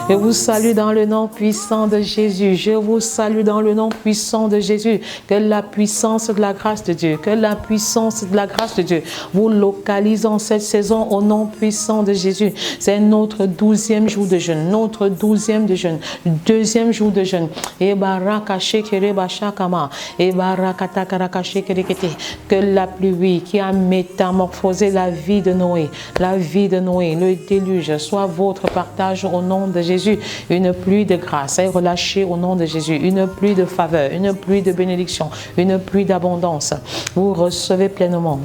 Je vous salue dans le nom puissant de Jésus. Je vous salue dans le nom puissant de Jésus. Que la puissance de la grâce de Dieu, que la puissance de la grâce de Dieu vous localise en cette saison au nom puissant de Jésus. C'est notre 12e jour de jeûne, notre 12e de jeûne, 2e jour de jeûne. Et que la pluie qui a métamorphosé la vie de Noé, le déluge, soit votre partage au nom de Jésus. Une pluie de grâce est relâchée au nom de Jésus. Une pluie de faveur, une pluie de bénédiction, une pluie d'abondance. Vous recevez pleinement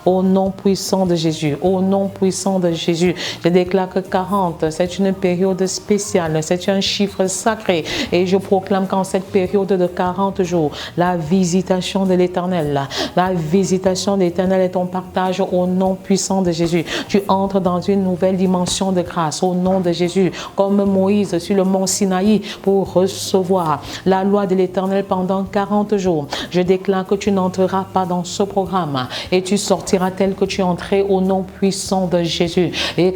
au nom puissant de Jésus. Au nom puissant de Jésus. Je déclare que 40, c'est une période spéciale, c'est un chiffre sacré. Et je proclame qu'en cette période de 40 jours, la visitation de l'Éternel, la visitation de l'Éternel est ton partage au nom puissant de Jésus. Tu entres dans une nouvelle dimension de grâce au nom de Jésus, comme Moïse sur le mont Sinaï pour recevoir la loi de l'Éternel pendant 40 jours. Je déclare que tu n'entreras pas dans ce programme et tu sortiras tel que tu es entré au nom puissant de Jésus. Et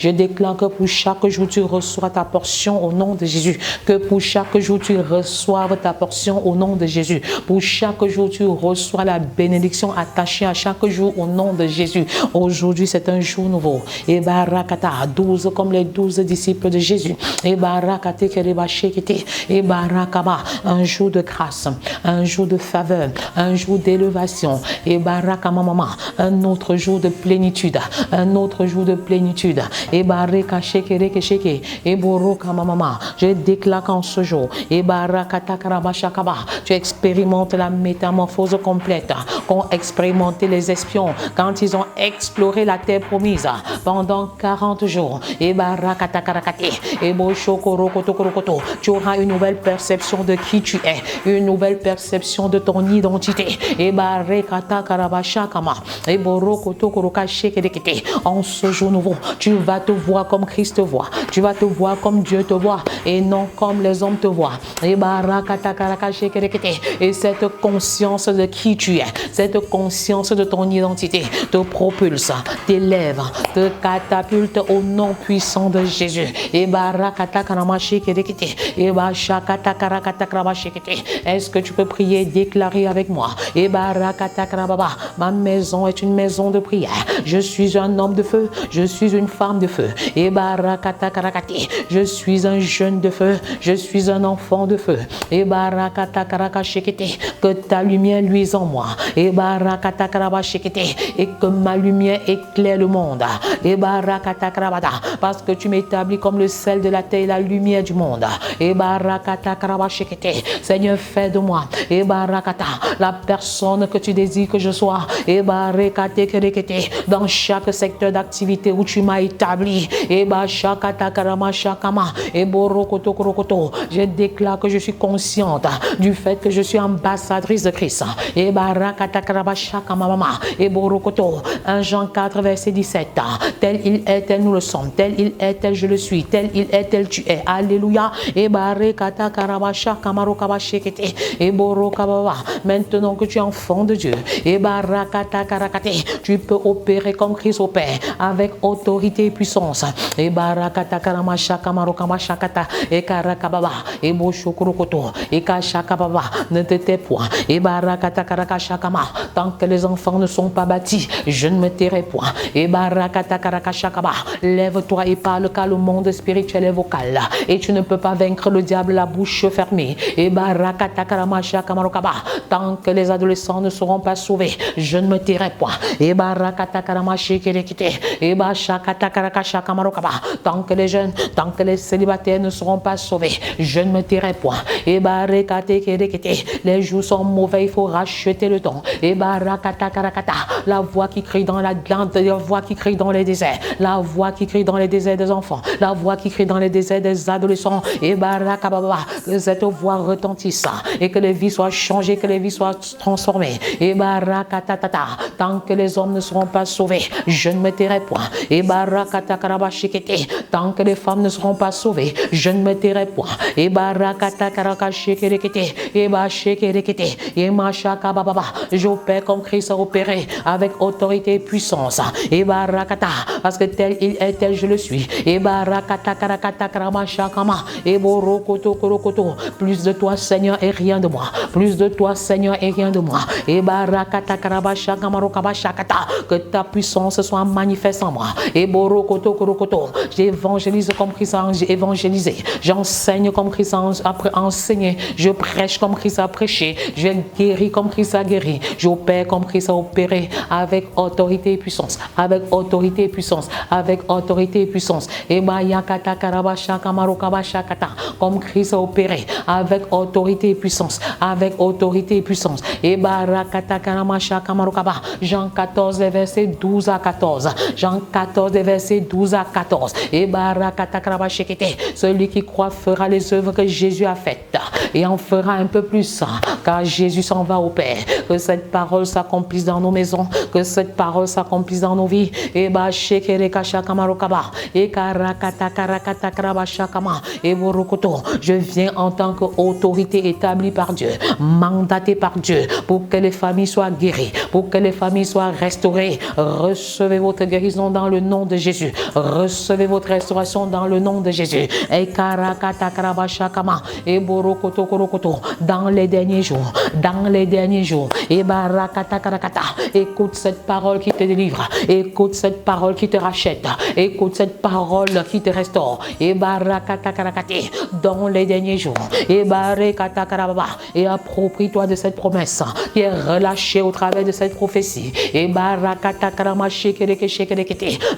je déclare que pour chaque jour tu reçois ta portion au nom de Jésus. Que pour chaque jour tu reçoives ta portion au nom de Jésus. Pour chaque jour tu reçois la bénédiction attachée à chaque jour au nom de Jésus. Aujourd'hui c'est un jour nouveau. Et barakata 12 comme les 12 disciples de Jésus. Et barakate kerebashekete. Et barakaba un jour de grâce, un jour de faveur, un jour d'élévation. Et barakamama un autre jour de plénitude, un autre jour de plénitude. Et barakashekere et borokamama. Je déclare qu'en ce jour, et barakata karabashakaba, tu expérimentes la métamorphose complète qu'ont expérimenté les espions quand ils ont exploré la terre promise pendant 40 jours. Et barakata karakate et boshokorokoto. Tu auras une nouvelle perception de qui tu es, une nouvelle perception de ton identité. Et barakata karabashakama et borokoto korokashekedekete. En ce jour nouveau, tu vas te voir comme Christ te voit. Tu vas te voir comme Dieu te voit et non comme les hommes te voient. Et barakata karakashekedekete. Et cette conscience de qui tu es, cette conscience de ton identité te propulse, t'élève, te catapulte au nom puissant de Jésus. Et barakata karamashikerekete. Et bashakata karakata karabashikete. Est-ce que tu peux prier, déclarer avec moi? Et barakata karababa. Ma maison est une maison de prière. Je suis un homme de feu, je suis une femme de feu. Et barakata karakati. Je suis un jeune de feu, je suis un enfant de feu. Et barakata karakashikete. Que ta lumière luise en moi. Et barakata karabashikete. Et que ma lumière éclaire le monde. Et barakata karabada. Parce que tu m'établis comme le sel de la terre et la lumière du monde. Et barakata karabashikete. Seigneur, fais de moi. Et barakata. La personne que tu désires que je sois. Et barakate kerekete. Dans chaque secteur d'activité où tu m'as établi. Et bashakata karamashakama. Et borokoto korokoto. Je déclare que je suis consciente du fait que je suis ambassadrice de Christ. Et barakata karabashakama mama. Et borokoto. 1 Jean 4 verset 17. Tel il est, tel nous le sommes. Tel il est, tel je le suis. Tel il est, tel tu es. Alléluia. Et barakata karabashakama rokabashekete. Et borokababa. Maintenant que tu es enfant de Dieu. Et barakata karakate. Tu peux opérer comme Christ opère. Avec autorité et puissance. Et barakata karamashakama rokamashakata. Et karakababa. Et boshokurokoto. Et kashakababa. Ne te tais point. Et barakata karakashakama. Tant que les enfants ne sont pas bâtis, je ne me tairai point. Et barakata karakashakaba. Lève-toi et parle car le monde spirituel est vocal. Et tu ne peux pas vaincre le diable la bouche fermée. Et barakata karamashakama rokaba. Tant que les adolescents ne seront pas sauvés, je ne me tairai point. Et barakata karamashikerekite. Et bashakata karakashakama rokaba. Tant que les jeunes, tant que les célibataires ne seront pas sauvés, je ne me tairai point. Et barakate kerekite. Les jours sont mauvais, il faut racheter le temps. Et barakata karakata. La voix qui crie dans la voix qui crie dans les déserts. La voix qui crie dans les déserts des enfants. La voix qui crie dans les déserts des adolescents. Et barakababa. Que cette voix retentisse. Et que les vies soient changées, que les vies soient transformées. Et barakatatata. Tant que les hommes ne seront pas sauvés, je ne me tairai point. Et barakata karabashikete. Tant que les femmes ne seront pas sauvées, je ne me tairai point. Et barakata karakashikerekete. Et bashekerekete. Et mashakababa. J'opère comme Christ a opéré avec autorité et puissance. Et barakata. parce que tel il est, tel je le suis. Et barakatakarakatakarabashakama. Et borokoto korokoto. Plus de toi, Seigneur, et rien de moi. Plus de toi, Seigneur, et rien de moi. Et barakatakarakabashakamarokamashakata. Que ta puissance soit manifeste en moi. Et borokoto korokoto. J'évangélise comme Christ a évangélisé. J'enseigne comme Christ a enseigné. Je prêche comme Christ a prêché. Je guéris comme Christ a guéri. J'opère comme Christ a opéré. Avec autorité et puissance. Avec autorité et puissance. Avec autorité et puissance. Et comme Christ a opéré. Avec autorité et puissance. Avec autorité et puissance. Et Jean 14, les versets 12 à 14. Jean 14, les versets 12 à 14. Et celui qui croit fera les œuvres que Jésus a faites. Et en fera un peu plus. Car Jésus s'en va au Père. Que cette parole s'accomplisse dans nos maisons. Que cette parole s'accomplisse dans nos vies. Et je viens en tant qu'autorité établie par Dieu, mandatée par Dieu, pour que les familles soient guéries, pour que les familles soient restaurées. Recevez votre guérison dans le nom de Jésus. Recevez votre restauration dans le nom de Jésus. Dans les derniers jours, dans les derniers jours. Écoute cette parole qui te délivre. Écoute cette parole qui te rachète. Écoute cette parole qui te restaure. Dans les derniers jours. Et approprie-toi de cette promesse qui est relâchée au travers de cette prophétie.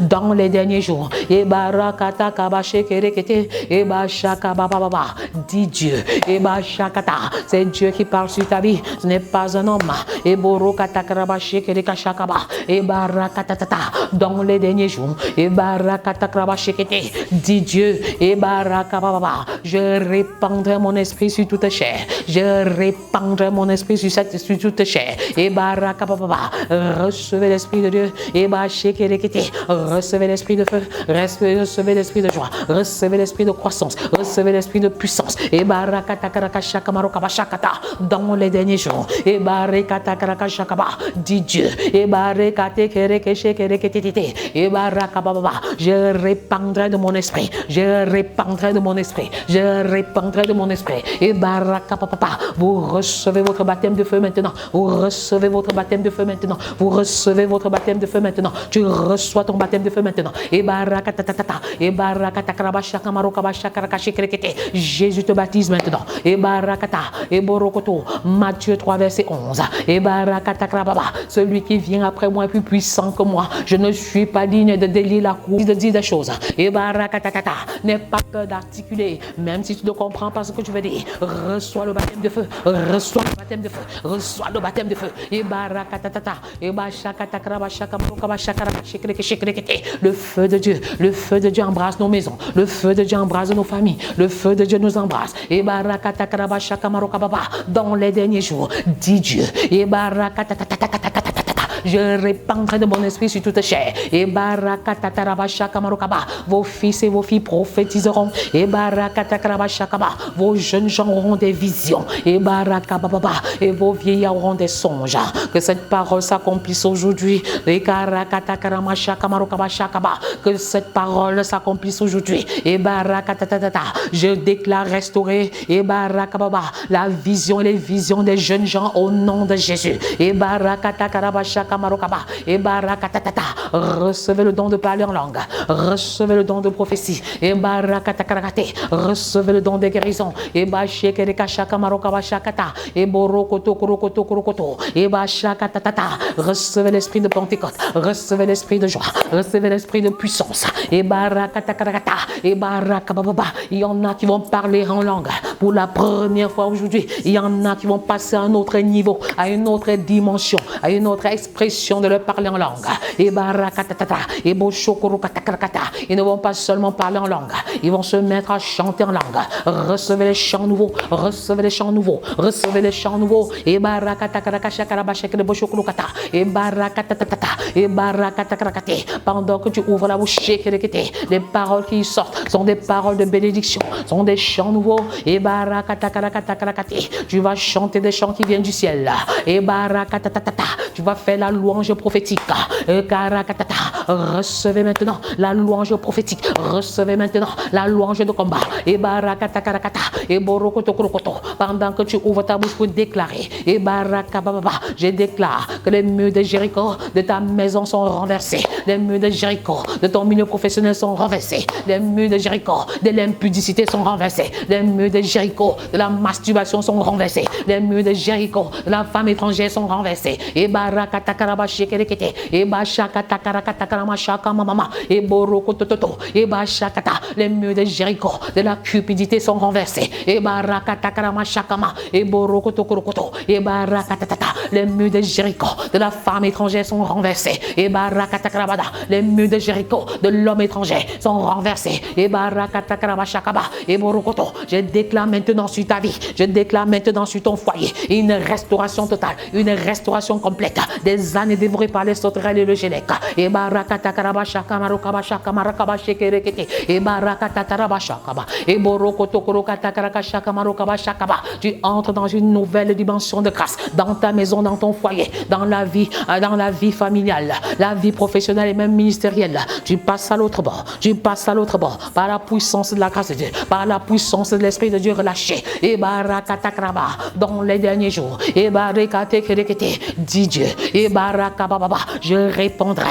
Dans les derniers jours. Dis Dieu. C'est Dieu qui parle sur ta vie. Ce n'est pas un homme. Dans les derniers jours. Dis Dieu. Je répandrai mon esprit sur toute chair. Je répandrai mon esprit sur toute chair. Recevez l'esprit de Dieu. Recevez l'esprit de feu. Recevez l'esprit de joie. Recevez l'esprit de croissance. Recevez l'esprit de puissance. Dans les derniers jours. Dis Dieu. Je répandrai de mon esprit. Je répandrai de mon esprit. Je répandrai de mon esprit. Vous recevez votre baptême de feu maintenant. Vous recevez votre baptême de feu maintenant. Vous recevez votre baptême de feu maintenant. Tu reçois ton baptême de feu maintenant. Jésus te baptise maintenant. Matthieu 3, verset 11. Celui qui vient après moi est plus puissant que moi. Je ne suis pas digne de délier la cour, de dire des choses. N'aie pas peur d'articuler, même si tu ne comprends pas ce que tu veux dire. Reçois le baptême de feu. Reçois le baptême de feu. Reçois le baptême de feu. Le feu de Dieu. Le feu de Dieu embrasse nos maisons. Le feu de Dieu embrasse nos familles. Le feu de Dieu nous embrasse. Dans les derniers jours, dis Dieu. Je répandrai de mon esprit sur toute chair. Vos fils et vos filles prophétiseront. Vos jeunes gens auront des visions. Et vos vieillards auront des songes. Que cette parole s'accomplisse aujourd'hui. Que cette parole s'accomplisse aujourd'hui. Je déclare restaurer la vision et les visions des jeunes gens au nom de Jésus. Recevez le don de parler en langue. Recevez le don de prophétie. Recevez le don de guérison. Recevez l'esprit de Pentecôte. Recevez l'esprit de joie. Recevez l'esprit de puissance. Il y en a qui vont parler en langue pour la première fois aujourd'hui. Il y en a qui vont passer à un autre niveau, à une autre dimension, à une autre expression de leur parler en langue. Ils ne vont pas seulement parler en langue, ils vont se mettre à chanter en langue. Recevez les chants nouveaux, recevez les chants nouveaux, recevez les chants nouveaux. Pendant que tu ouvres la bouche, les paroles qui sortent sont des paroles de bénédiction, sont des chants nouveaux. Tu vas chanter des chants qui viennent du ciel. Tu vas faire la louange prophétique. Recevez maintenant la louange prophétique. Recevez maintenant la louange de combat. Et barakatakarakata. Et borokotokorokoto. Pendant que tu ouvres ta bouche pour déclarer. Et barakababa. Je déclare que les murs de Jéricho de ta maison sont renversés. Les murs de Jéricho de ton milieu professionnel sont renversés. Les murs de Jéricho de l'impudicité sont renversés. Les murs de Jéricho de la masturbation sont renversés. Les murs de Jéricho de la femme étrangère sont renversés. Et barakatakarakashikerekete. Et bashakatakarakatakaramashaka et borokotototo. Et bashakata. Les murs de Jéricho de la cupidité sont renversés. Et barakatakaramashakama. Et borokotokorokoto. Et barakatata. Les murs de Jéricho de la femme étrangère sont renversés. Et barakatakarabada. Les murs de Jéricho de l'homme étranger sont renversés. Et barakatakarabashakaba. Et borokoto. Je déclare maintenant sur ta vie. Je déclare maintenant sur ton foyer une restauration totale, une restauration complète. Des années dévorées par les sauterelles et le gélec. Et barakatakarabashakamarokabashakamarokabashekerekete. Et barakatakarabashakaba. Et borokotokorokatakarakamashakamarokabashakaba. Tu entres dans une nouvelle dimension de grâce dans ta maison, dans ton foyer, dans la vie familiale, la vie professionnelle et même ministérielle. Tu passes à l'autre bord. Tu passes à l'autre bord par la puissance de la grâce de Dieu, par la puissance de l'Esprit de Dieu relâché. Et barakatakraba dans les derniers jours. Et barakatekerekete, dit Dieu. Et barakababa, je répondrai.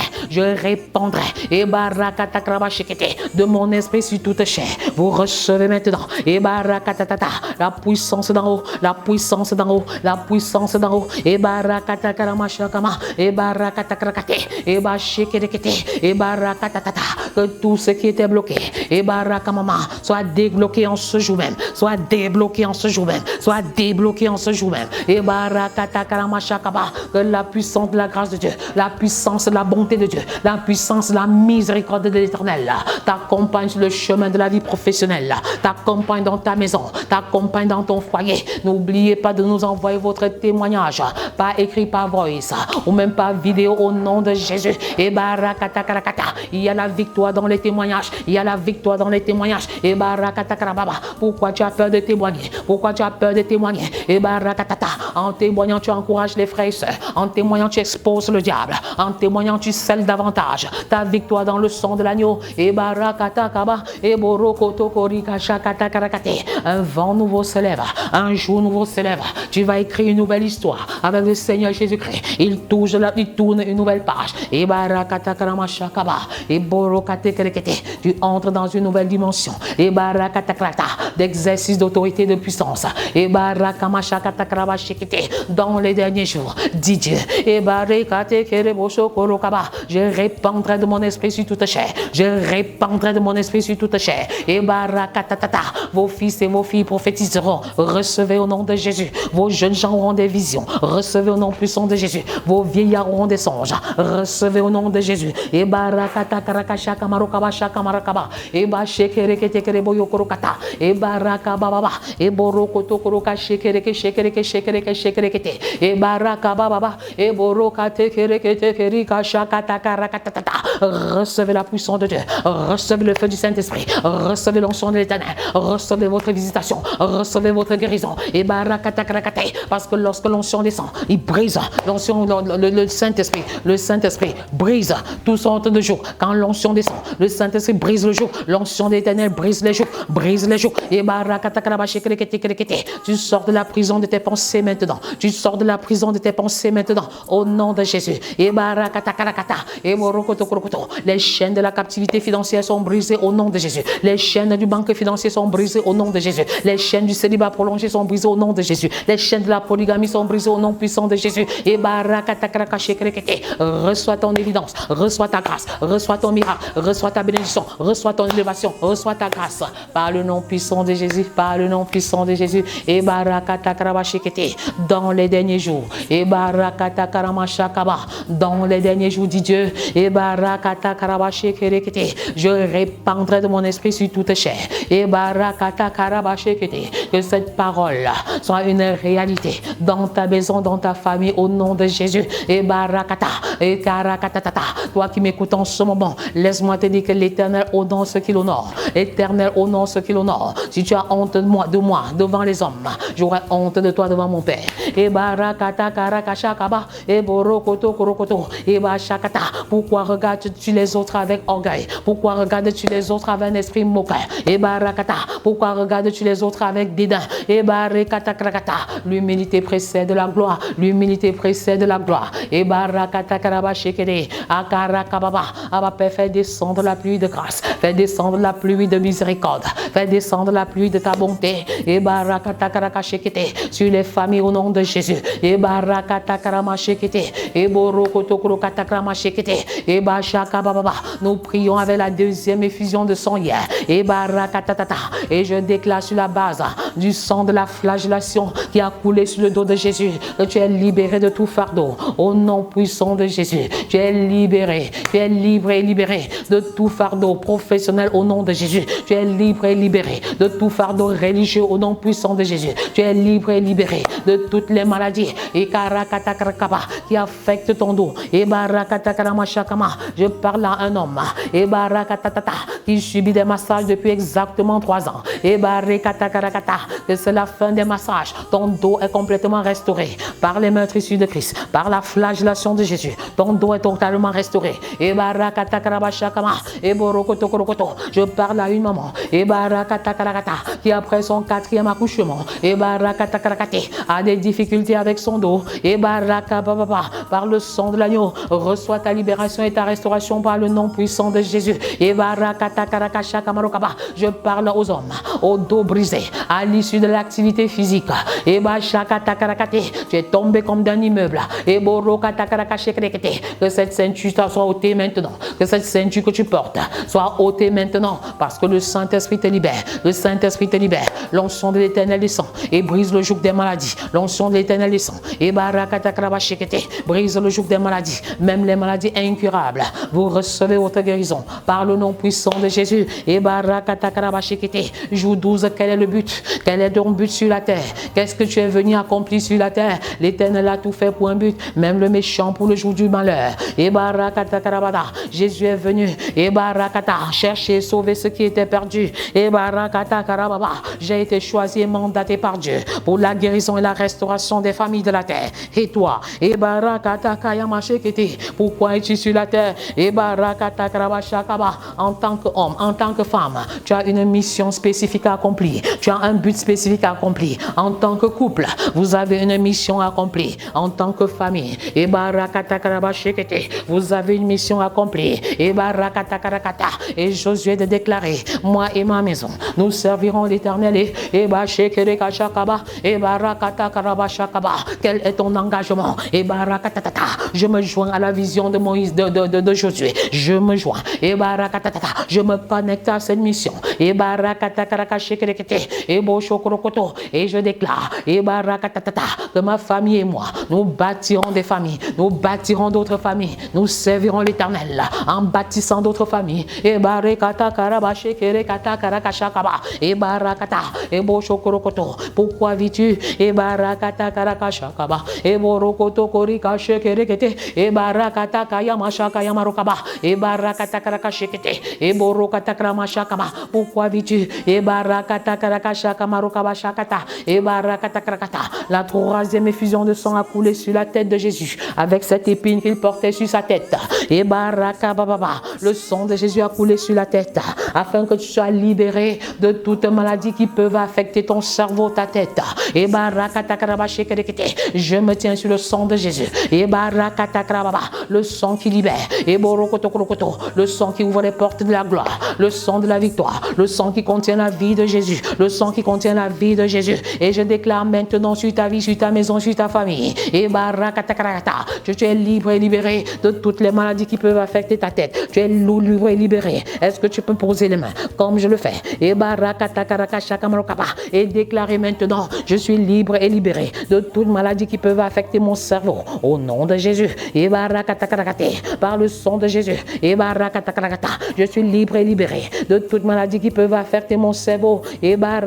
Et barakatakraba shekete, de mon esprit sur toute chair. Vous recevez maintenant. Et barakatatata, la puissance d'en haut, la puissance d'en haut, la puissance d'en haut. Et barakatakaramashakama, et barakatakarakate, et bashekerekete, et barakatatata, que tout ce qui était bloqué, et barakamama, soit débloqué en ce jour même, soit débloqué en ce jour même, soit débloqué en ce jour même. Et barakatakaramashakaba, que la puissance de la grâce de Dieu, la puissance de la bonté de Dieu, la puissance de la miséricorde de l'Éternel t'accompagne sur le chemin de la vie professionnelle, t'accompagne dans ta maison, t'accompagne dans ton foyer. N'oubliez pas de nous envoyer votre témoignage par écrit, par voice ou même par vidéo au nom de Jésus. Et barakatakarakata, il y a la victoire dans les témoignages, il y a la victoire dans les témoignages. Et barakatakarababa, pourquoi tu as peur de témoigner? Pourquoi tu as peur de témoigner? Et barakatata, en témoignant tu encourages les frères et sœurs, en témoignant tu exposes le diable, en témoignant tu scelles davantage ta victoire dans le sang de l'agneau. Et barakatakaba, et borokotokorika shakatakarakate. Un vent nouveau se lève, un jour nouveau se lève. Tu vas écrire une nouvelle histoire avec le Seigneur Jésus-Christ. Il tourne une nouvelle page. Et barakatakaramashakaba, et borokatekerekete. Tu entres dans une nouvelle dimension. Et barakatakrata, d'exercice d'autorité et de puissance. Et barakamashakatakarabashekete, dans les derniers jours, dit Dieu. Et barakatekereboshokorokaba, je répandrai de mon esprit sur toute chair. Je répandrai de mon esprit sur toute chair. Et barakatatata, vos fils et vos filles prophétiseront. Recevez au nom de Jésus. Vos jeunes gens auront des visions. Recevez au nom puissant de Jésus. Vos vieillards auront des songes. Recevez au nom de Jésus. Et barakatakarakashakamarokabashakamarokaba. Et bashekereketekereboyokorokata. Et barakababa. Et borokotokoroka-shekereke-shekereke-shekereke-shekerekete. Et barakababa. Et borokatekereketekerikashakatakarakatata. Recevez la puissance de Dieu. Recevez le feu du Saint-Esprit. Recevez l'onction de l'Éternel. Recevez votre visitation. Recevez votre guérison. Et barakatakarakate. Parce que lorsque l'onction descend, il brise l'onction, le Saint-Esprit. Le Saint-Esprit brise tout son temps de jour. Quand l'onction descend, le Saint-Esprit brise le jour. L'onction de l'Éternel brise les jours. Brise les jours. Et barakatakarakashikerekete. Tu sors de la prison de tes pensées maintenant. Tu sors de la prison de tes pensées maintenant. Au nom de Jésus. Et barakatakarakata. Et borokotokorokoto. Les chaînes de la captivité financière sont brisées au nom de Jésus. Les chaînes du banque financier sont brisées au nom de Jésus. Les chaînes du célibat prolongé sont brisées au nom de Jésus. Les chaînes de la polygamie sont brisées au nom puissant de Jésus. Et barakatakarakashikerekete. Reçois ton évidence, reçois ta grâce, reçois ton miracle, reçois ta bénédiction, reçois ton élévation, reçois ta grâce. Par le nom puissant de Jésus, par le nom puissant de Jésus. Et barakatakaramashekete. Dans les derniers jours. Et barakatakaramashakaba. Dans les derniers jours, dit Dieu. Et barakatakaramashekete. Je répandrai de mon esprit sur toute chair. Et barakata karabashekete. Que cette parole soit une réalité dans ta maison, dans ta famille, au nom de Jésus. Et barakata, et karakatata. Toi qui m'écoutes en ce moment, laisse-moi te dire que l'Éternel honore ce qu'il honore. L'Éternel honore ce qu'il honore. Si tu as honte de moi devant les hommes, j'aurai honte de toi devant mon Père. Et barakata karakashakaba, et borokoto korokoto, et bashakata. Pourquoi regardes-tu les autres avec orgueil? Pourquoi regardes-tu les autres avec un esprit moqueur? Et barakata. Pourquoi regardes-tu les autres avec dédain? Et barakata karakata. L'humilité précède la gloire. L'humilité précède la gloire. Et barakata karabashekede, akarakababa. Abba Père, fais descendre la pluie de grâce. Fais descendre la pluie de miséricorde. Fais descendre la pluie de ta bonté. Et barakata karakashekete. Sur les familles au nom de Jésus. Et barakata karamashekete. Et borokoto kurokata karamashekete. Et bashakababa. Nous prions avec la deuxième effusion de sang hier. Et barakatatata. Et je déclare sur la base du sang de la flagellation qui a coulé sur le dos de Jésus que tu es libéré de tout fardeau. Au nom puissant de Jésus, tu es libéré. Tu es libre et libéré de tout fardeau professionnel au nom de Jésus. Tu es libre et libéré de tout fardeau religieux au nom puissant de Jésus. Tu es libre et libéré de toutes les maladies et karakatakrakaba qui affectent ton dos. Et barakatakaramashakama. Je parle à un homme et barakatatata qui subit des massages depuis exactement 3 ans. Et barakatakarakata, que c'est la fin des massages. Ton dos est complètement restauré par les meurtrissures de Christ, par la flagellation de Jésus. Ton dos est totalement restauré. Et barakatakarabashakama. Et borokotokorokoto. Je parle à une maman. Et barakatakarakata qui après son 4e accouchement. Et barakatakarakate a des difficultés avec son dos. Et barakababa par le sang de l'agneau. Reçois ta libération et ta restauration par le nom puissant de Jésus. Et barakatakarakashakamarokaba. Je parle aux hommes, au dos brisé, à l'issue de l'activité physique. Et bashakatakarakate. Tu es tombé comme d'un immeuble. Et borokatakarakashekrekete. Que cette ceinture soit ôtée maintenant. Que cette ceinture que tu portes soit ôtée maintenant. Parce que le Saint-Esprit te libère. Le Saint-Esprit te libère. L'onction de l'Éternel descend et brise le joug des maladies. L'onction de l'Éternel descend et barakatakarabashekete brise le joug des maladies. Même les maladies incurables. Vous recevez votre guérison par le nom puissant de Jésus. Et barakatakarabashekete. Jour 12, quel est le but? Quel est ton but sur la terre? Qu'est-ce que tu es venu accomplir sur la terre? L'Éternel a tout fait pour un but, même le méchant pour le jour du malheur. Et barakatakarabada. Jésus est venu et barakata chercher et sauver ce qui était perdu. Et barakatakarababa. J'ai été choisi et mandaté par Dieu pour la guérison et la restauration des familles de la terre. Et toi, et barakatakayamashékete, pourquoi es-tu sur la terre? Et barakatakarabashakaba, en tant qu'homme, en tant que femme, tu as une mission spécifique à accomplir. Tu as un but spécifique à accomplir. En tant que couple, vous avez une mission à accomplir. En tant que famille, et barakatakarabashekete, vous avez une mission à accomplir. Et barakatakarakata, et Josué de déclarer, moi et ma maison, nous servirons l'Éternel. Et bashekerekashakaba, et barakatakarabashakaba. Quel est ton engagement? Et barakatata, je me joins à la vision de Moïse, de Josué. Je me joins. Et barakatata, je me connecte à cette mission. Et barakatakarakashekerekete, et boshokorokoto, et je déclare, et barakatata, que ma famille et moi, nous bâtirons des familles, nous bâtirons d'autres familles, nous servirons l'Éternel en bâtissant d'autres familles. Et barakatakarabashekerekatakarakashakaba, et barakata, et boshokorokoto. Pourquoi vis-tu? Et barakatakarakashakaba, et borokoto korikashekerekete, et barakatakayamasakayamarokaba, et barakatakarakashekete, et borokatakaramashakaba. Pourquoi vis-tu? Et barakatakarakashakamarokaba shakata, et barakatakarakata. La 3e effusion de sang a coulé sur la tête de Jésus avec cette épine qu'il portait sur sa tête. Et barakababa, le sang de Jésus a coulé sur la tête afin que tu sois libéré de toute maladie qui peuvent affecter ton cerveau, ta tête. Et barakatakarabashekerekete, je me tiens sur le sang de Jésus. Et barakatakarababa, le sang qui libère. Et borokotokorokoto, le sang qui ouvre les portes de la gloire, le sang de la victoire, le sang qui contient la vie de Jésus, le sang qui contient la vie de Jésus. Et je déclare maintenant sur ta vie, sur ta maison, sur ta famille. Et barakatakarata, tu es libre et libéré de toutes les maladies qui peuvent affecter ta tête. Tu es libre et libéré. Est-ce que tu peux poser les mains comme je le fais? Et barakatakarakashakamarokaba, et déclarer maintenant, je suis libre et libéré de toutes maladies qui peuvent affecter mon cerveau. Au nom de Jésus. Et barakatakarakate, par le sang de Jésus. Et barakatakarakata, je suis libre et libéré de toute maladie qui peuvent affecter mon cerveau. Et par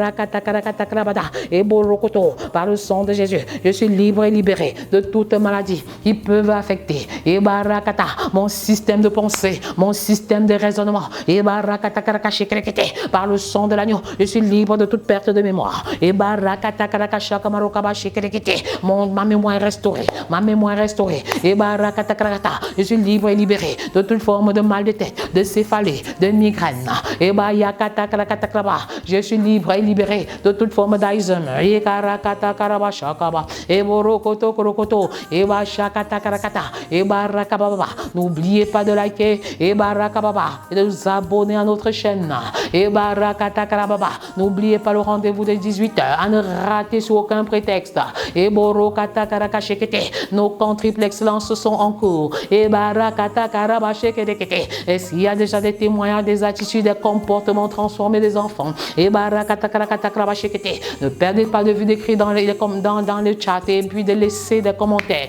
le sang de Jésus, je suis libre et libéré de toute maladie qui peuvent affecter mon système de pensée, mon système de raisonnement. Par le sang de l'agneau, je suis libre de toute perte de mémoire. Ma mémoire est restaurée. Ma mémoire est restaurée. Je suis libre et libéré de toute forme de mal de tête, de céphalée, de migraine. Je suis libre et libéré de toute forme d'Alzheimer. N'oubliez pas de liker et de vous abonner à notre chaîne. N'oubliez pas le rendez-vous de 18h à ne rater sous aucun prétexte. Nos camps triple excellence sont en cours. Et s'il y a déjà des témoignages, des attitudes, des comportements transformés des enfants, ne perdez pas de vue d'écrit dans le chat et puis de laisser des commentaires.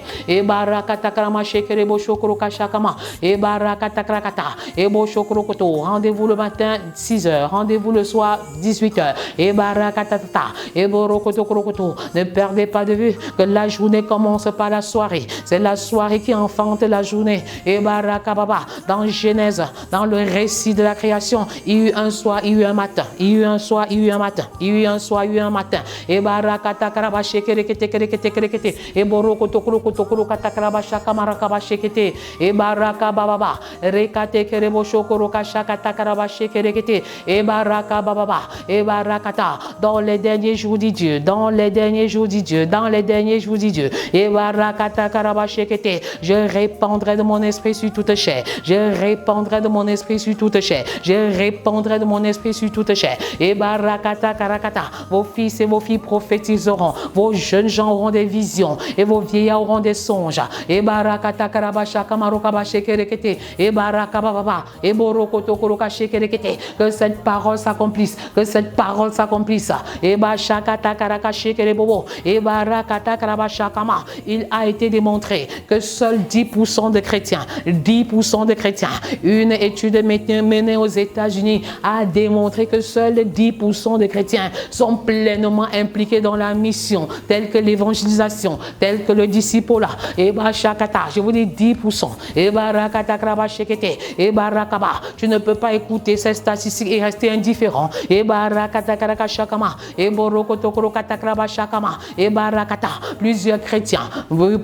Rendez-vous le matin 6h, rendez-vous le soir 18h. Ne perdez pas de vue que la journée commence par la soirée. C'est la soirée qui enfante la journée. Dans Genèse, dans le récit de la création, il y a eu un soir, il y a eu un matin. Il y a eu un soir, il y a eu un matin. Il y a eu un soir, il y a eu un matin. Dans les derniers jours dit Dieu, dans les derniers jours dit Dieu, dans les derniers jours dit Dieu. Je répandrai de mon esprit sur toute chair. Je répandrai de mon esprit sur toute chair. Je répandrai de mon esprit sur toute chair. Vos fils et vos filles prophétiseront. Vos jeunes gens auront des visions. Et vos vieillards auront des songes. Que cette parole s'accomplisse. Que cette parole s'accomplisse. Il a été démontré que seuls 10% de chrétiens, 10% de chrétiens, une étude menée aux États-Unis a démontré que seuls 10% de chrétiens sont pleinement impliqués dans la mission, telle que l'évangélisation, telle que le discipulat. Je vous dis 10%. Tu ne peux pas écouter ces statistiques et rester indifférent. Plusieurs chrétiens,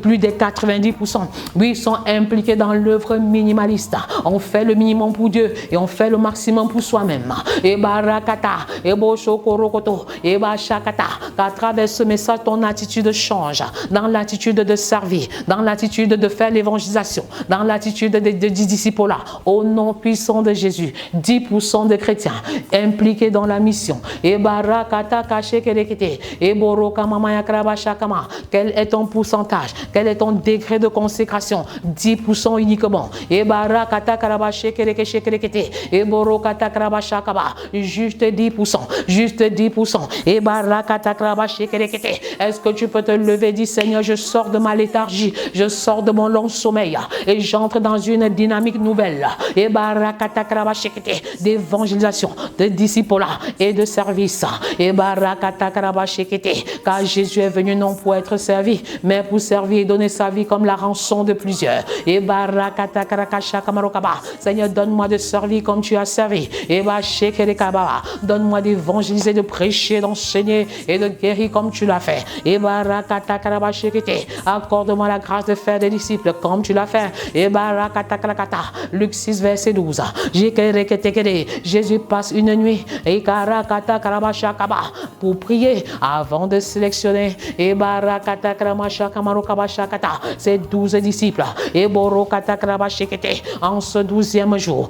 plus de 90%, oui, sont impliqués dans l'œuvre minimaliste. On fait le minimum pour Dieu et on fait le maximum pour soi-même. Qu'à travers ce message, ton attitude change. Dans l'attitude de servir, dans l'attitude de faire l'évangélisation, dans l'attitude de discipulat. Au nom puissant de Jésus, 10% de chrétiens impliqués dans la mission. Quel est ton pourcentage? Quel est ton degré de consécration? 10% uniquement. Juste 10%. Juste 10%. Est-ce que tu peux te lever et dire, Seigneur, je sors de ma léthargie, je sors de mon long sommeil et j'entre dans une dynamique nouvelle d'évangélisation, de discipulat et de service. Car Jésus est venu non pour être servi, mais pour servir et donner sa vie comme la rançon de plusieurs. Seigneur, donne-moi de servir comme tu as servi. Donne-moi d'évangéliser, de prêcher, d'enseigner et de guérir comme tu l'as fait. Accorde-moi la grâce de faire des disciples comme tu l'as fait. Luc 6, verset 12. Jésus passe une nuit pour prier avant de sélectionner ses 12 disciples. En ce 12e jour,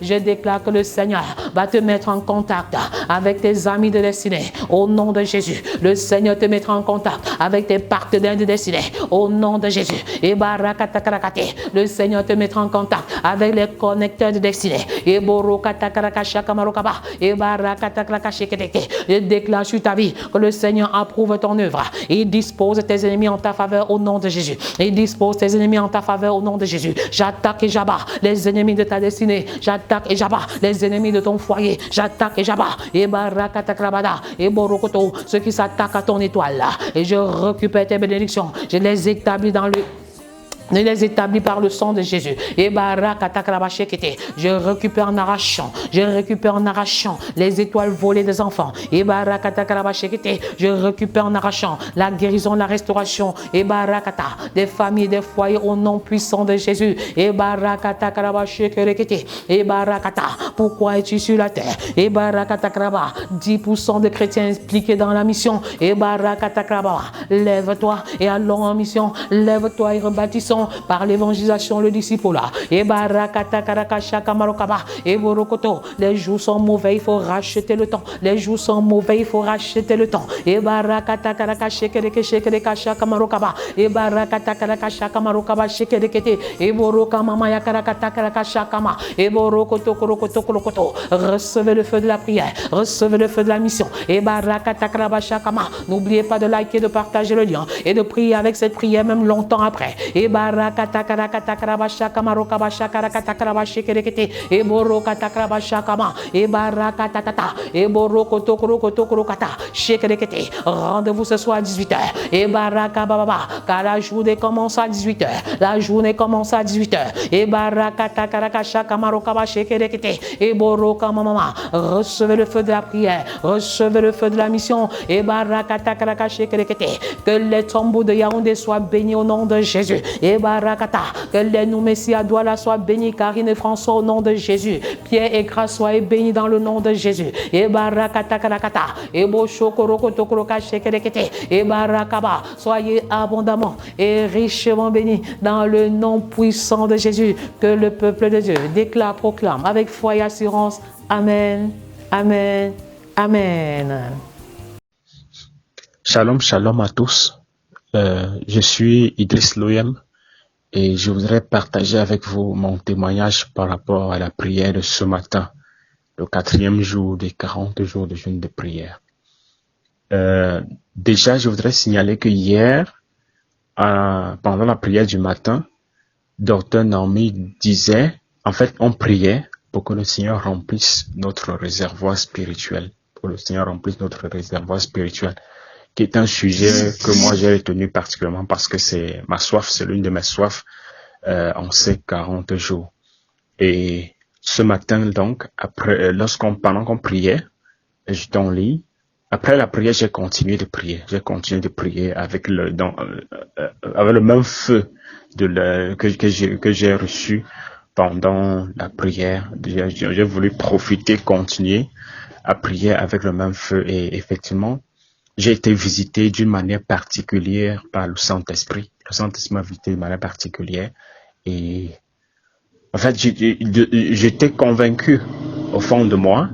je déclare que le Seigneur va te mettre en contact avec tes amis de destinée. Au nom de Jésus, le Seigneur te mettra en contact avec tes partenaires de destinée. Au nom de Jésus, le Seigneur te mettra en contact avec les connecteurs de destinée. Je déclare sur ta vie que le Seigneur approuve ton œuvre. Il dispose tes ennemis en ta faveur au nom de Jésus. Il dispose tes ennemis en ta faveur au nom de Jésus. J'attaque et j'abats les ennemis de ta destinée j'attaque et j'abats les ennemis de ton foyer, j'attaque et j'abats, et barakatakrabada, et borokoto, ceux qui s'attaquent à ton étoile là, et je récupère tes bénédictions, je les établis dans le... Je les établis par le sang de Jésus. Et je récupère en arrachant, les étoiles volées des enfants. Et je récupère en arrachant la guérison, la restauration. Et des familles, des foyers au nom puissant de Jésus. Et pourquoi es-tu sur la terre? Et 10% de chrétiens impliqués dans la mission. Et lève-toi et allons en mission. Lève-toi et rebâtissons par l'évangélisation, le disciple-là. Et les jours sont mauvais, il faut racheter le temps. Les jours sont mauvais, il faut racheter le temps. Et recevez le feu de la prière, recevez le feu de la mission. Et n'oubliez pas de liker, de partager le lien et de prier avec cette prière même longtemps après. Et rendez-vous ce soir à 18h. Et car la journée commence à 18h. La journée commence à 18h. Et recevez le feu de la prière, recevez le feu de la mission. Et que les tombeaux de Yaoundé soient bénis au nom de Jésus. Et que les nous Messia Douala soient bénis, Karine et François au nom de Jésus. Pierre et Grâce soient bénis dans le nom de Jésus. Et soyez abondamment et richement bénis dans le nom puissant de Jésus. Que le peuple de Dieu déclare, proclame avec foi et assurance. Amen, amen, amen. Shalom, shalom à tous. Je suis Idriss Loyem et je voudrais partager avec vous mon témoignage par rapport à la prière de ce matin, le 4e jour des 40 jours de jeûne de prière. Déjà, je voudrais signaler que hier, pendant la prière du matin, Dr Naomi disait, en fait, on priait pour que le Seigneur remplisse notre réservoir spirituel, qui est un sujet que moi j'ai retenu particulièrement parce que c'est ma soif, c'est l'une de mes soifs en ces 40 jours. Et ce matin donc, après, pendant qu'on priait, j'étais en lit. Après la prière, j'ai continué de prier. Avec le même feu que j'ai reçu pendant la prière. J'ai voulu profiter, continuer à prier avec le même feu. Et effectivement, j'ai été visité d'une manière particulière par le Saint-Esprit. Le Saint-Esprit m'a visité d'une manière particulière. Et en fait, j'étais convaincu au fond de moi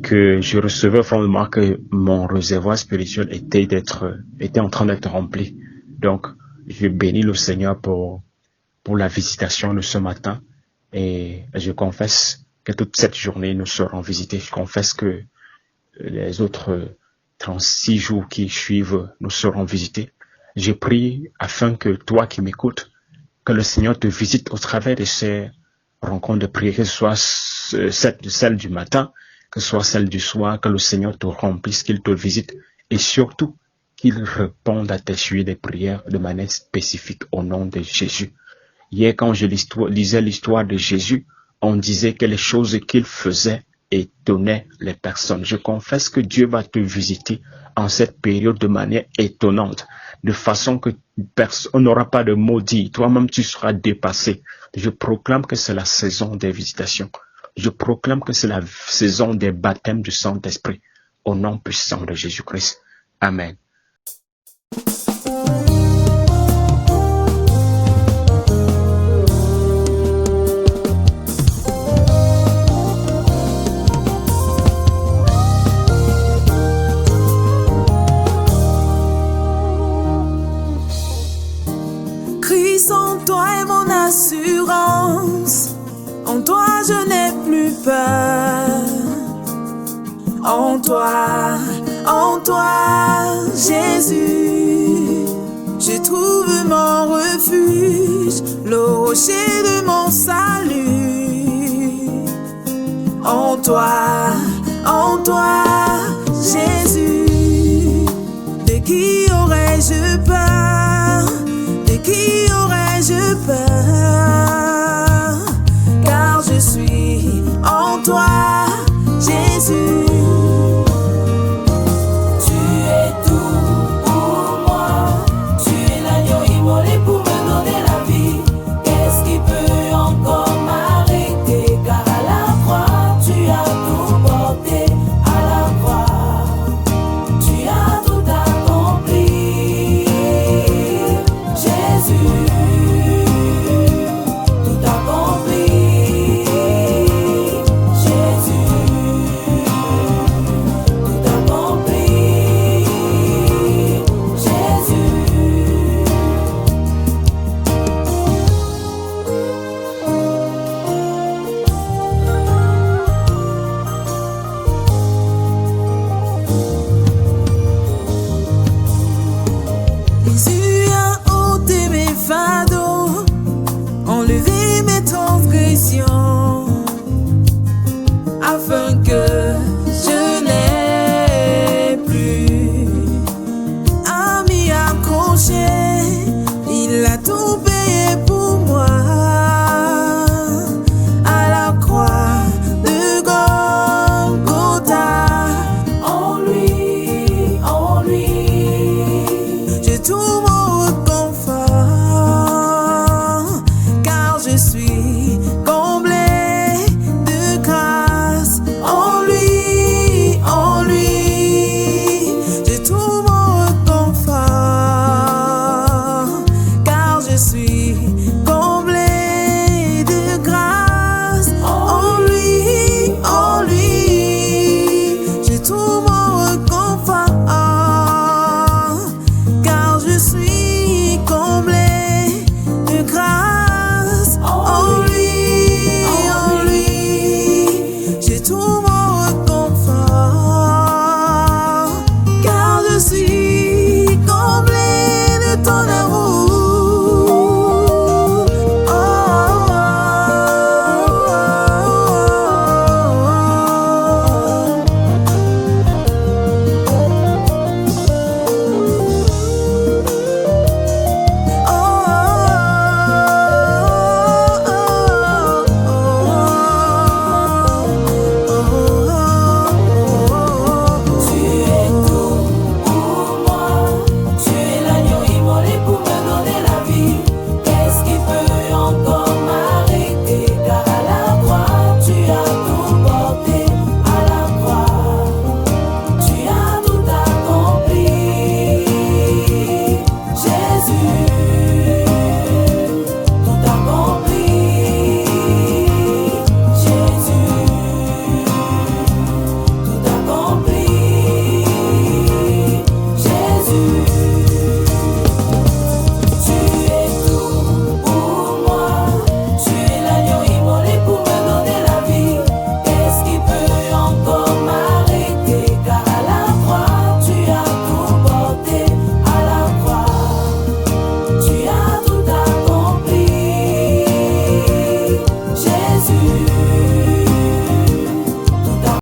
que je recevais au fond de moi que mon réservoir spirituel était en train d'être rempli. Donc, je bénis le Seigneur pour la visitation de ce matin. Et je confesse que toute cette journée nous serons visités. Je confesse que les autres 36 jours qui suivent nous seront visités. Je prie afin que toi qui m'écoutes, que le Seigneur te visite au travers de ces rencontres de prière, que ce soit celle du matin, que ce soit celle du soir, que le Seigneur te remplisse, qu'il te visite et surtout qu'il réponde à tes sujets de prière de manière spécifique au nom de Jésus. Hier, quand je lisais l'histoire de Jésus, on disait que les choses qu'il faisait étonnaient les personnes. Je confesse que Dieu va te visiter en cette période de manière étonnante, de façon que on n'aura pas de maudit. Toi-même, tu seras dépassé. Je proclame que c'est la saison des visitations. Je proclame que c'est la saison des baptêmes du Saint-Esprit. Au nom puissant de Jésus-Christ. Amen. Christ en toi est mon assurance. En toi je n'ai plus peur. En toi, Jésus, je trouve mon refuge, le rocher de mon salut. en toi, Jésus. De qui aurais-je peur? De qui aurais-je peur? Car je suis en toi, Jésus. Tu es tout pour moi. Tu es l'agneau immolé pour me donner la vie. Qu'est-ce qui peut encore m'arrêter? Car à la croix, tu as tout porté. À la croix, tu as tout accompli. Jésus, tout accompli. Jésus, tout accompli. Jésus. Jésus a ôté mes fardeaux, enlevé mes transgressions, afin que je n'ai plus à m'y accrocher. Il a tout payé pour moi à la croix de Golgotha. En lui, Je trouve mon confort, car je suis comblé de grâce. En lui, je trouve mon confort, car je suis